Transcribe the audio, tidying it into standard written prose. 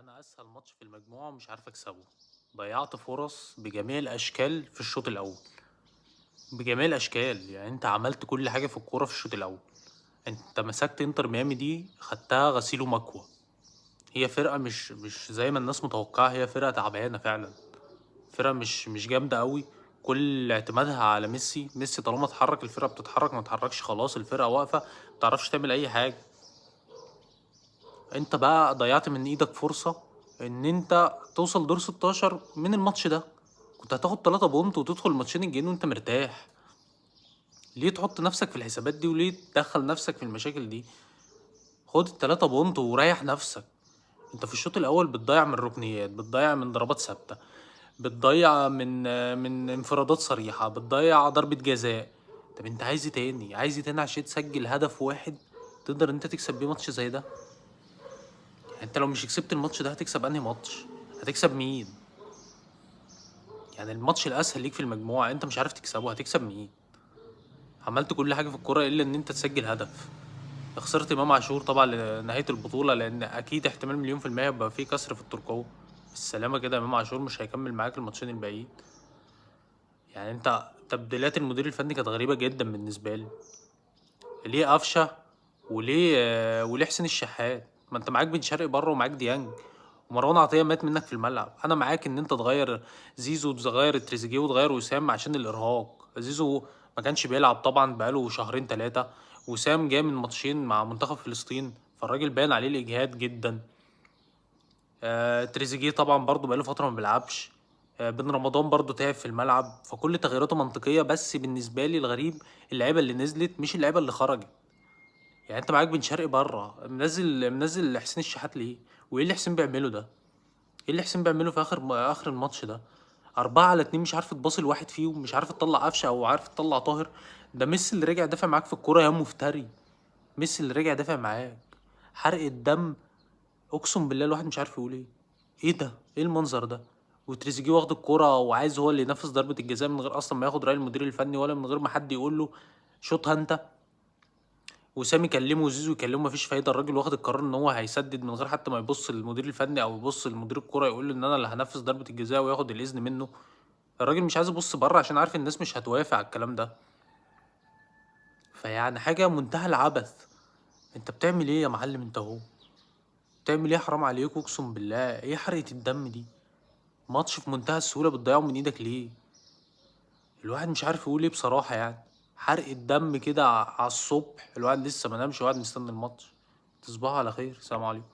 انا اسهل ماتش في المجموعه ومش عارف اكسبه. ضيعت فرص بجميع الاشكال في الشوط الاول، بجميع الاشكال. يعني انت عملت كل حاجه في الكوره في الشوط الاول. انت مسكت انتر ميامي دي، خدتها غسيل ومكوى. هي فرقه مش زي ما الناس متوقعه، هي فرقه تعبانه فعلا. فرقه مش جامده قوي. كل اعتمادها على ميسي. ميسي طالما اتحرك الفرقه بتتحرك، ما اتحركش خلاص الفرقه واقفه، ما تعرفش تعمل اي حاجه. انت بقى ضيعت من ايدك فرصة ان انت توصل دور 16 من الماتش ده. كنت هتاخد 3 بونت وتدخل الماتشين الجايين وانت مرتاح. ليه تحط نفسك في الحسابات دي وليه تدخل نفسك في المشاكل دي؟ خد ال3 بونت وريح نفسك. انت في الشوط الاول بتضيع من ركنيات، بتضيع من ضربات ثابتة، بتضيع من انفرادات صريحة، بتضيع ضربة جزاء. طب انت عايز ايه تاني؟ عايز ايه تاني عشان تسجل هدف واحد تقدر انت تكسب بيه ماتش زي ده؟ انت لو مش كسبت الماتش ده هتكسب انهي ماتش؟ هتكسب مين؟ يعني الماتش الاسهل ليك في المجموعه انت مش عارف تكسبه، هتكسب مين؟ عملت كل حاجه في الكوره الا ان انت تسجل هدف. خسرت امام عاشور طبعا لنهايه البطوله، لان اكيد احتمال مليون في الميه يبقى في كسر في الترقوه. بالسلامه كده امام عاشور مش هيكمل معاك الماتشين الباقيين. يعني انت تبديلات المدير الفني كانت غريبه جدا بالنسبه لي. ليه قفشه؟ وليه حسين الشحات؟ ما انت معاك بن شرقي بره ومعاك ديانج، ومروان عطيه مات منك في الملعب. انا معاك ان انت تغير زيزو وتغير تريزيجيه وتغير وسام عشان الارهاق. زيزو ما كانش بيلعب طبعا بقاله شهرين ثلاثه، وسام جاي من ماتشين مع منتخب فلسطين، فالراجل باين عليه الاجهاد جدا. تريزيجيه طبعا برضه بقاله فتره ما بيلعبش. بن رمضان برضه تعب في الملعب، فكل تغييراته منطقيه. بس بالنسبه لي الغريب اللعيبه اللي نزلت مش اللعيبه اللي خرجت. يعني انت معاك بن شرقي بره، منزل حسين الشحات ليه؟ وايه اللي حسين بيعمله ده؟ ايه اللي حسين بيعمله في اخر الماتش ده؟ 4-2، مش عارف تباصي لواحد فيهم، مش عارف تطلع قفشه او عارف تطلع طاهر. ده ميسي اللي رجع دافع معاك في الكوره يا مفتري. ميسي اللي رجع دافع معاك. حرق الدم. اقسم بالله الواحد مش عارف يقول ايه. ايه ده؟ ايه المنظر ده؟ وتريزيجيه واخد الكوره وعايز هو اللي ينفذ ضربه الجزاء من غير اصلا ما ياخد راي المدير الفني، ولا من غير ما حد يقول له شوطها انت. وسام يكلمه وزيزو يكلمه، مفيش فايده. الراجل واخد القرار ان هو هيسدد من غير حتى ما يبص للمدير الفني او يبص لمدير الكوره يقول له ان انا اللي هنفذ ضربه الجزاء وياخد الاذن منه. الراجل مش عايز يبص بره عشان عارف الناس مش هتوافق على الكلام ده. فيعني حاجه منتهى العبث. انت بتعمل ايه يا معلم انت اهو؟ بتعمل ايه؟ حرام عليك اقسم بالله. ايه حرقه الدم دي؟ ماتش في منتهى السهوله بتضيعه من ايدك ليه؟ الواحد مش عارف يقول ايه بصراحه يعني. حرق الدم كده على الصبح، الواحد لسه ما نامش وقاعد مستني الماتش. تصبحوا على خير، سلام عليكم.